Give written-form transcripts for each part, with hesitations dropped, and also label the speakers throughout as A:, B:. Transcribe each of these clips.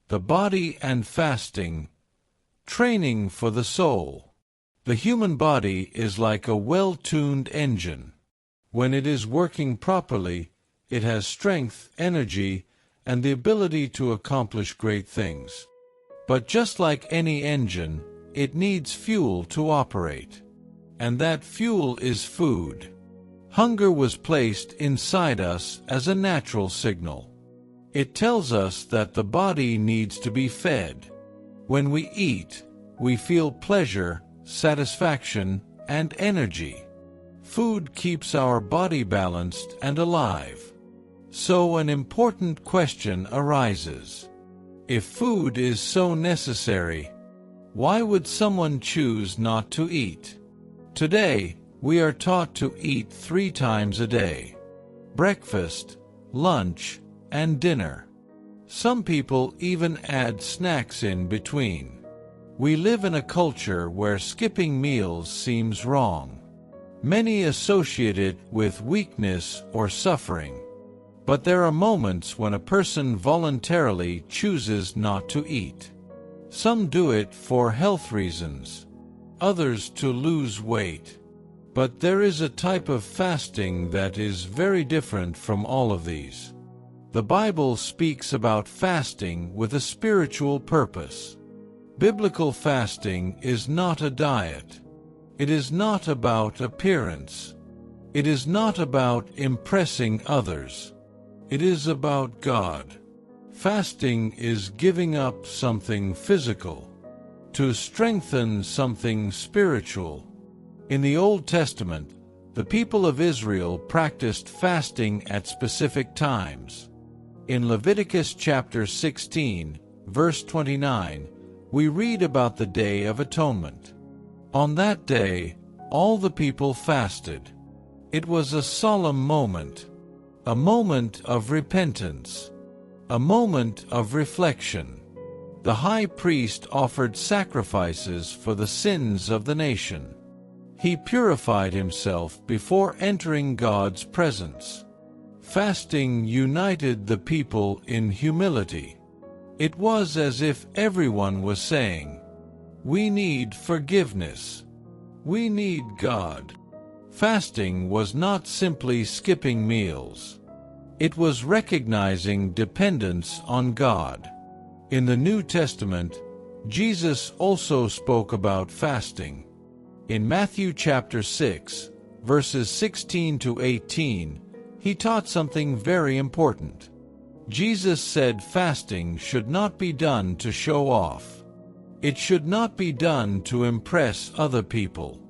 A: the body and fasting, training for the soul. The human body is like a well-tuned engine. When it is working properly, it has strength, energy, and the ability to accomplish great things. But just like any engine, it needs fuel to operate. And that fuel is food. Hunger was placed inside us as a natural signal. It tells us that the body needs to be fed. When we eat, we feel pleasure, satisfaction, and energy. Food keeps our body balanced and alive. So an important question arises. If food is so necessary, why would someone choose not to eat? Today, we are taught to eat 3 times a day: breakfast, lunch, and dinner. Some people even add snacks in between. We live in a culture where skipping meals seems wrong. Many associate it with weakness or suffering. But there are moments when a person voluntarily chooses not to eat. Some do it for health reasons, others to lose weight. But there is a type of fasting that is very different from all of these. The Bible speaks about fasting with a spiritual purpose. Biblical fasting is not a diet. It is not about appearance. It is not about impressing others. It is about God. Fasting is giving up something physical to strengthen something spiritual. In the Old Testament, the people of Israel practiced fasting at specific times. In Leviticus chapter 16, verse 29, we read about the Day of Atonement. On that day, all the people fasted. It was a solemn moment, a moment of repentance, a moment of reflection. The high priest offered sacrifices for the sins of the nation. He purified himself before entering God's presence. Fasting united the people in humility. It was as if everyone was saying, "We need forgiveness. We need God." Fasting was not simply skipping meals. It was recognizing dependence on God. In the New Testament, Jesus also spoke about fasting. In Matthew chapter 6, verses 16 to 18, he taught something very important. Jesus said fasting should not be done to show off. It should not be done to impress other people.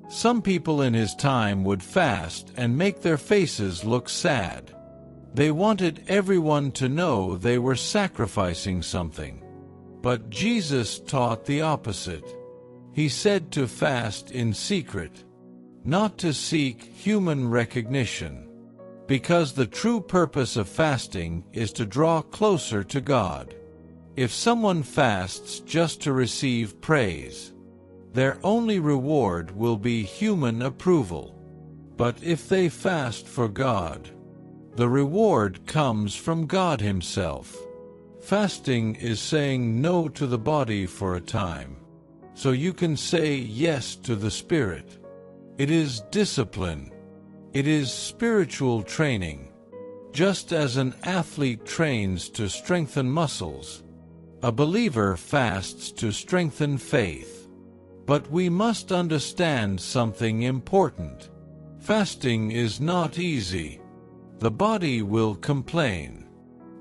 A: Some people in his time would fast and make their faces look sad. They wanted everyone to know they were sacrificing something. But Jesus taught the opposite. He said to fast in secret, not to seek human recognition. Because the true purpose of fasting is to draw closer to God. If someone fasts just to receive praise, their only reward will be human approval. But if they fast for God, the reward comes from God Himself. Fasting is saying no to the body for a time, so you can say yes to the Spirit. It is discipline. It is spiritual training. Just as an athlete trains to strengthen muscles, a believer fasts to strengthen faith. But we must understand something important. Fasting is not easy. The body will complain.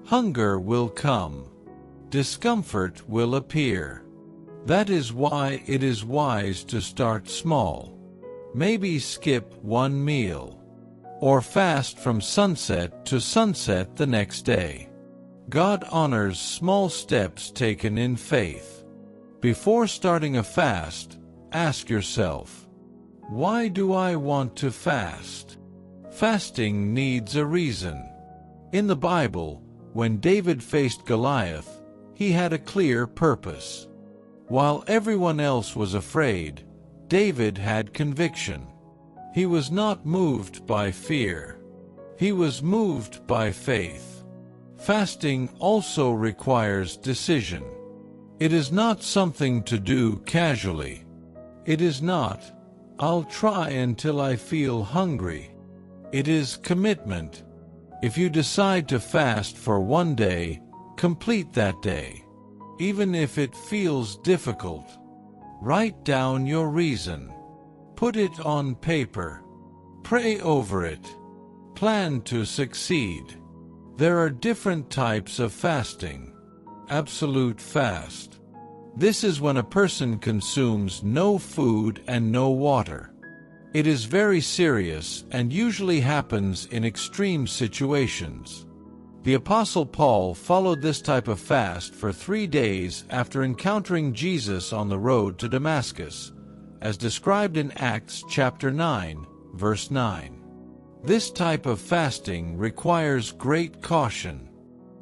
A: Hunger will come. Discomfort will appear. That is why it is wise to start small. Maybe skip one meal, or fast from sunset to sunset the next day. God honors small steps taken in faith. Before starting a fast, ask yourself, why do I want to fast? Fasting needs a reason. In the Bible, when David faced Goliath, he had a clear purpose. While everyone else was afraid, David had conviction. He was not moved by fear. He was moved by faith. Fasting also requires decision. It is not something to do casually. It is not, "I'll try until I feel hungry." It is commitment. If you decide to fast for one day, complete that day, even if it feels difficult. Write down your reason. Put it on paper. Pray over it. Plan to succeed. There are different types of fasting. Absolute fast. This is when a person consumes no food and no water. It is very serious and usually happens in extreme situations. The Apostle Paul followed this type of fast for 3 days after encountering Jesus on the road to Damascus, as described in Acts chapter 9, verse 9. This type of fasting requires great caution.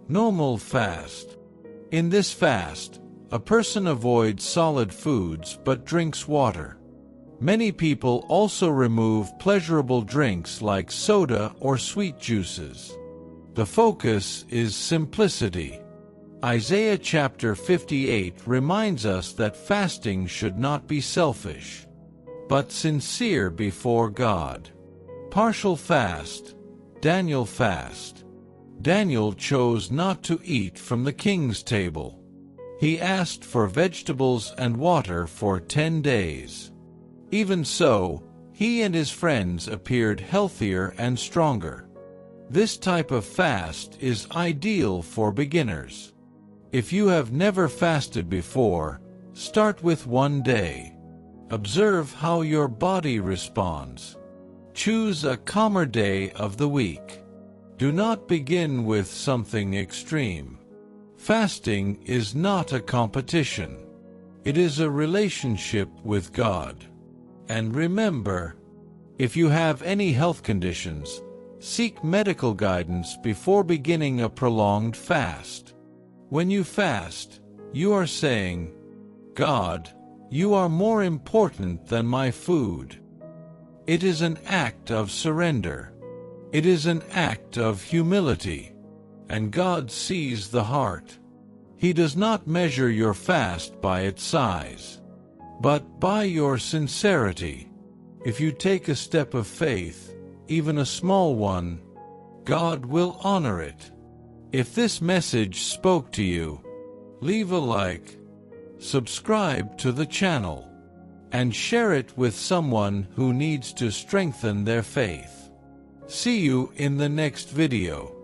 A: Normal fast. In this fast, a person avoids solid foods but drinks water. Many people also remove pleasurable drinks like soda or sweet juices. The focus is simplicity. Isaiah chapter 58 reminds us that fasting should not be selfish, but sincere before God. Partial fast. Daniel fast. Daniel chose not to eat from the king's table. He asked for vegetables and water for 10 days. Even so, he and his friends appeared healthier and stronger. This type of fast is ideal for beginners. If you have never fasted before, start with 1 day. Observe how your body responds. Choose a calmer day of the week. Do not begin with something extreme. Fasting is not a competition. It is a relationship with God. And remember, if you have any health conditions, seek medical guidance before beginning a prolonged fast. When you fast, you are saying, "God, you are more important than my food." It is an act of surrender. It is an act of humility. And God sees the heart. He does not measure your fast by its size, but by your sincerity. If you take a step of faith, even a small one, God will honor it. If this message spoke to you, leave a like, subscribe to the channel, and share it with someone who needs to strengthen their faith. See you in the next video.